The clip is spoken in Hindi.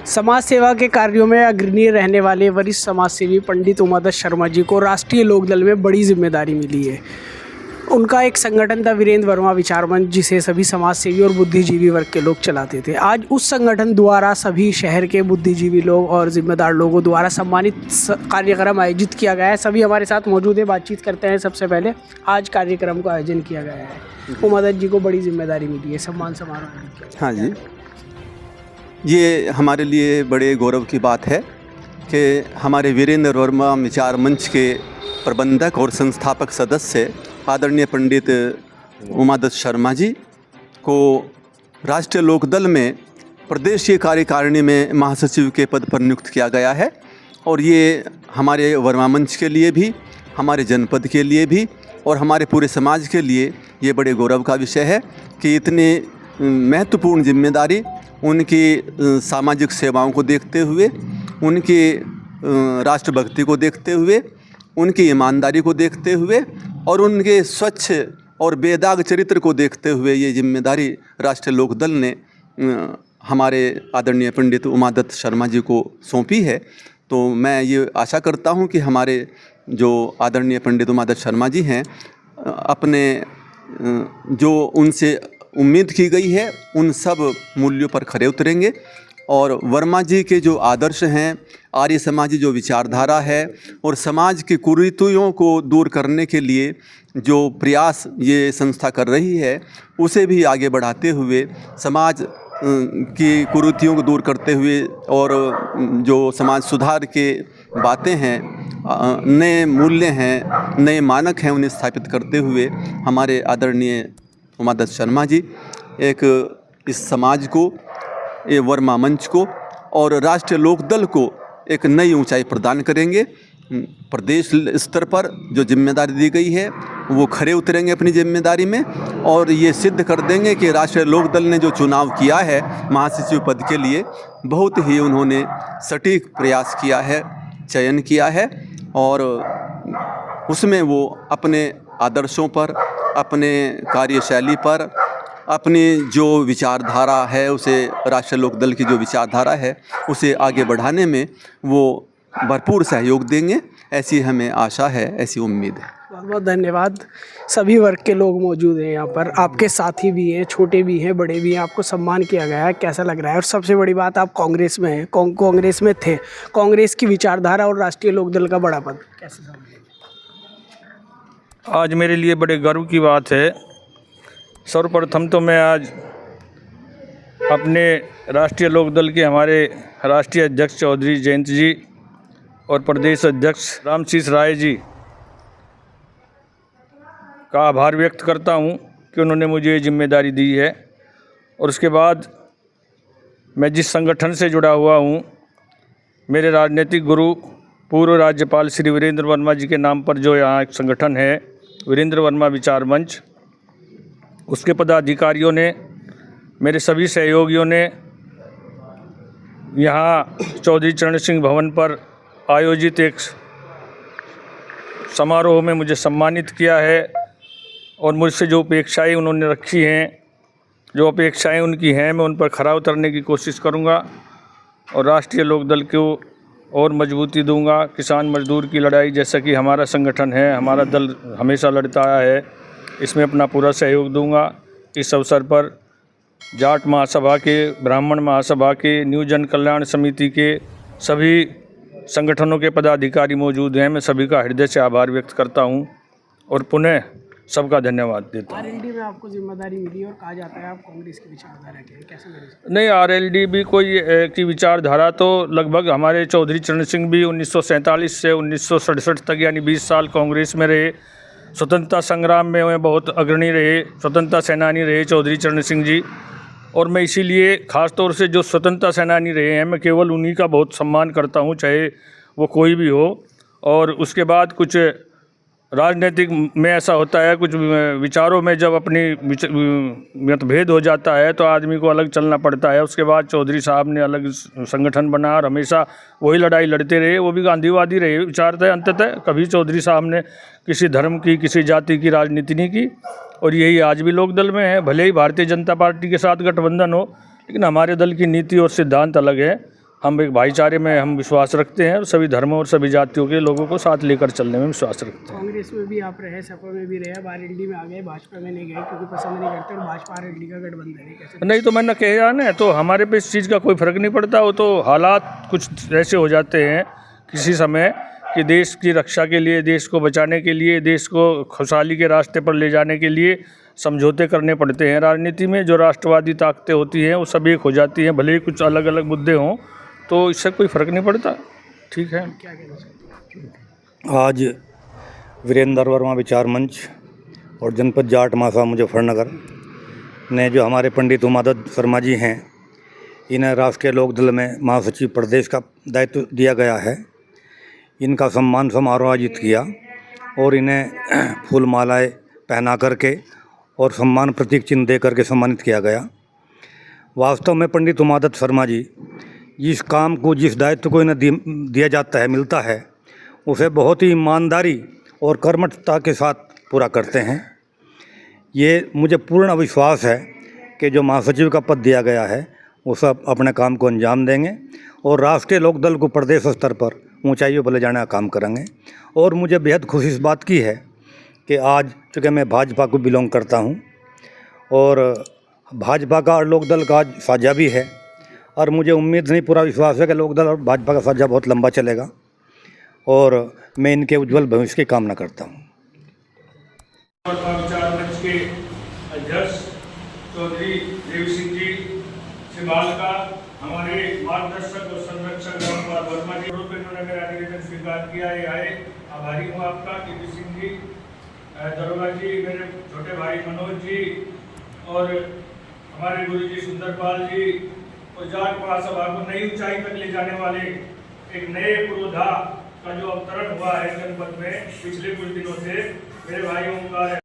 समाज सेवा के कार्यों में अग्रणी रहने वाले वरिष्ठ समाजसेवी पंडित उमादत्त शर्मा जी को राष्ट्रीय लोकदल में बड़ी जिम्मेदारी मिली है। उनका एक संगठन था वीरेंद्र वर्मा विचार मंच, जिसे सभी समाजसेवी और बुद्धिजीवी वर्ग के लोग चलाते थे। आज उस संगठन द्वारा सभी शहर के बुद्धिजीवी लोग और जिम्मेदार लोगों द्वारा सम्मानित कार्यक्रम आयोजित किया गया है। सभी हमारे साथ मौजूद है, बातचीत करते हैं। सबसे पहले आज कार्यक्रम का आयोजन किया गया है, उमादत्त जी को बड़ी जिम्मेदारी मिली है, सम्मान समारोह। हाँ जी, ये हमारे लिए बड़े गौरव की बात है कि हमारे वीरेंद्र वर्मा विचार मंच के प्रबंधक और संस्थापक सदस्य आदरणीय पंडित उमादत्त शर्मा जी को राष्ट्रीय लोकदल में प्रदेशीय कार्यकारिणी में महासचिव के पद पर नियुक्त किया गया है। और ये हमारे वर्मा मंच के लिए भी, हमारे जनपद के लिए भी और हमारे पूरे समाज के लिए ये बड़े गौरव का विषय है कि इतनी महत्वपूर्ण जिम्मेदारी उनकी सामाजिक सेवाओं को देखते हुए, उनकी राष्ट्रभक्ति को देखते हुए, उनकी ईमानदारी को देखते हुए और उनके स्वच्छ और बेदाग चरित्र को देखते हुए ये जिम्मेदारी राष्ट्रीय लोकदल ने हमारे आदरणीय पंडित उमादत्त शर्मा जी को सौंपी है। तो मैं ये आशा करता हूँ कि हमारे जो आदरणीय पंडित उमादत्त शर्मा जी हैं, अपने जो उनसे उम्मीद की गई है उन सब मूल्यों पर खरे उतरेंगे और वर्मा जी के जो आदर्श हैं, आर्य समाजी जो विचारधारा है और समाज की कुरीतियों को दूर करने के लिए जो प्रयास ये संस्था कर रही है, उसे भी आगे बढ़ाते हुए समाज की कुरीतियों को दूर करते हुए और जो समाज सुधार के बातें हैं, नए मूल्य हैं, नए मानक हैं, उन्हें स्थापित करते हुए हमारे आदरणीय उमादत्त शर्मा जी एक इस समाज को, ये वर्मा मंच को और राष्ट्रीय लोकदल को एक नई ऊंचाई प्रदान करेंगे। प्रदेश स्तर पर जो जिम्मेदारी दी गई है वो खरे उतरेंगे अपनी जिम्मेदारी में और ये सिद्ध कर देंगे कि राष्ट्रीय लोकदल ने जो चुनाव किया है महासचिव पद के लिए, बहुत ही उन्होंने सटीक प्रयास किया है, चयन किया है और उसमें वो अपने आदर्शों पर, अपने कार्यशैली पर, अपनी जो विचारधारा है उसे, राष्ट्रीय लोकदल की जो विचारधारा है उसे आगे बढ़ाने में वो भरपूर सहयोग देंगे, ऐसी हमें आशा है, ऐसी उम्मीद है। बहुत बहुत धन्यवाद। सभी वर्ग के लोग मौजूद हैं यहाँ पर, आपके साथी भी हैं, छोटे भी हैं, बड़े भी हैं, आपको सम्मान किया गया है, कैसा लग रहा है? और सबसे बड़ी बात, आप कांग्रेस में हैं, कांग्रेस में थे, कांग्रेस की विचारधारा और राष्ट्रीय लोकदल का बड़ा पद कैसे समझेंगे? आज मेरे लिए बड़े गर्व की बात है। सर्वप्रथम तो मैं आज अपने राष्ट्रीय लोकदल के हमारे राष्ट्रीय अध्यक्ष चौधरी जयंत जी और प्रदेश अध्यक्ष रामशीष राय जी का आभार व्यक्त करता हूं कि उन्होंने मुझे ये जिम्मेदारी दी है। और उसके बाद मैं जिस संगठन से जुड़ा हुआ हूं, मेरे राजनीतिक गुरु पूर्व राज्यपाल श्री वीरेंद्र वर्मा जी के नाम पर जो यहाँ एक संगठन है वीरेंद्र वर्मा विचार मंच, उसके पदाधिकारियों ने, मेरे सभी सहयोगियों ने यहाँ चौधरी चरण सिंह भवन पर आयोजित एक समारोह में मुझे सम्मानित किया है और मुझसे जो अपेक्षाएं उन्होंने रखी हैं, जो अपेक्षाएं उनकी हैं, मैं उन पर खरा उतरने की कोशिश करूंगा और राष्ट्रीय लोकदल को और मजबूती दूंगा। किसान मजदूर की लड़ाई जैसा कि हमारा संगठन है, हमारा दल हमेशा लड़ता आया है, इसमें अपना पूरा सहयोग दूंगा। इस अवसर पर जाट महासभा के, ब्राह्मण महासभा के, न्यू जन कल्याण समिति के सभी संगठनों के पदाधिकारी मौजूद हैं। मैं सभी का हृदय से आभार व्यक्त करता हूं और पुनः सबका धन्यवाद देता हूं। आरएलडी में आपको जिम्मेदारी मिली और कहा जाता है आप कांग्रेस की विचारधारा के, कैसे लगे? नहीं, आरएलडी भी कोई की विचारधारा तो लगभग हमारे चौधरी चरण सिंह भी 1947 से 1967 तक यानी 20 साल कांग्रेस में रहे। स्वतंत्रता संग्राम में बहुत अग्रणी रहे, स्वतंत्रता सेनानी रहे चौधरी चरण सिंह जी। और मैं इसीलिए ख़ास तौर से जो स्वतंत्रता सेनानी रहे हैं, मैं केवल उन्हीं का बहुत सम्मान करता हूं, चाहे वो कोई भी हो। और उसके बाद कुछ राजनीतिक में ऐसा होता है, कुछ विचारों में जब अपनी मतभेद हो जाता है तो आदमी को अलग चलना पड़ता है। उसके बाद चौधरी साहब ने अलग संगठन बना और हमेशा वही लड़ाई लड़ते रहे, वो भी गांधीवादी रहे विचारतः अंततः। कभी चौधरी साहब ने किसी धर्म की, किसी जाति की राजनीति नहीं की और यही आज भी लोकदल में है। भले ही भारतीय जनता पार्टी के साथ गठबंधन हो, लेकिन हमारे दल की नीति और सिद्धांत अलग है। हम एक भाईचारे में हम विश्वास रखते हैं और सभी धर्मों और सभी जातियों के लोगों को साथ लेकर चलने में विश्वास रखते हैं। कांग्रेस में भी आप रहे, सपा में भी रहे, बारेड्डी में आ गए, भाजपा में नहीं गए क्योंकि पसंद नहीं करते और भाजपा आरएलडी का गठबंधन है, कैसे? नहीं तो मैंने कहा ना, तो हमारे पे इस चीज़ का कोई फ़र्क नहीं पड़ता। वो तो हालात कुछ ऐसे हो जाते हैं किसी समय कि देश की रक्षा के लिए, देश को बचाने के लिए, देश को खुशहाली के रास्ते पर ले जाने के लिए समझौते करने पड़ते हैं। राजनीति में जो राष्ट्रवादी ताकतें होती हैं वो सब एक हो जाती हैं, भले ही कुछ अलग अलग मुद्दे हों, तो इससे कोई फ़र्क नहीं पड़ता। ठीक है। क्या कहना चाहते हैं? आज वीरेंद्र वर्मा विचार मंच और जनपद जाट मासा मुजफ्फरनगर ने जो हमारे पंडित उमादत शर्मा जी हैं, इन्हें राष्ट्रीय लोकदल में महासचिव प्रदेश का दायित्व दिया गया है। इनका सम्मान समारोह आयोजित किया और इन्हें फूल मालाएँ पहना करके और सम्मान प्रतीक चिन्ह दे करके सम्मानित किया गया। वास्तव में पंडित उमादत शर्मा जी जिस काम को, जिस दायित्व को इन्हें दिया जाता है, मिलता है, उसे बहुत ही ईमानदारी और कर्मठता के साथ पूरा करते हैं। ये मुझे पूर्ण विश्वास है कि जो महासचिव का पद दिया गया है वो सब अपने काम को अंजाम देंगे और राष्ट्रीय लोकदल को प्रदेश स्तर पर ऊंचाइयों पर ले जाने का काम करेंगे। और मुझे बेहद खुशी इस बात की है कि आज चूँकि मैं भाजपा को बिलोंग करता हूं और भाजपा का और लोकदल का आज साझा भी है और मुझे उम्मीद नहीं, पूरा विश्वास है कि लोकदल और भाजपा का साझा बहुत लंबा चलेगा और मैं इनके उज्जवल भविष्य की कामना करता हूँ। विचार मंच के अध्यक्ष चौधरी देव सिंह जी सिबाल का, हमारे मार्गदर्शक और संरक्षक रामपाल वर्मा जी, उन्होंने मेरा निवेदन स्वीकार किया है, आए, आभारी हूँ आपका। के सिंह जी, दरोगा जी, मेरे छोटे भाई मनोज जी और हमारे गुरु जी सुंदरपाल जी और जाट महासभा को नई ऊंचाई तक ले जाने वाले एक नए पुरोधा का जो अवतरण हुआ है जनपद में पिछले कुछ दिनों से, मेरे भाइयों का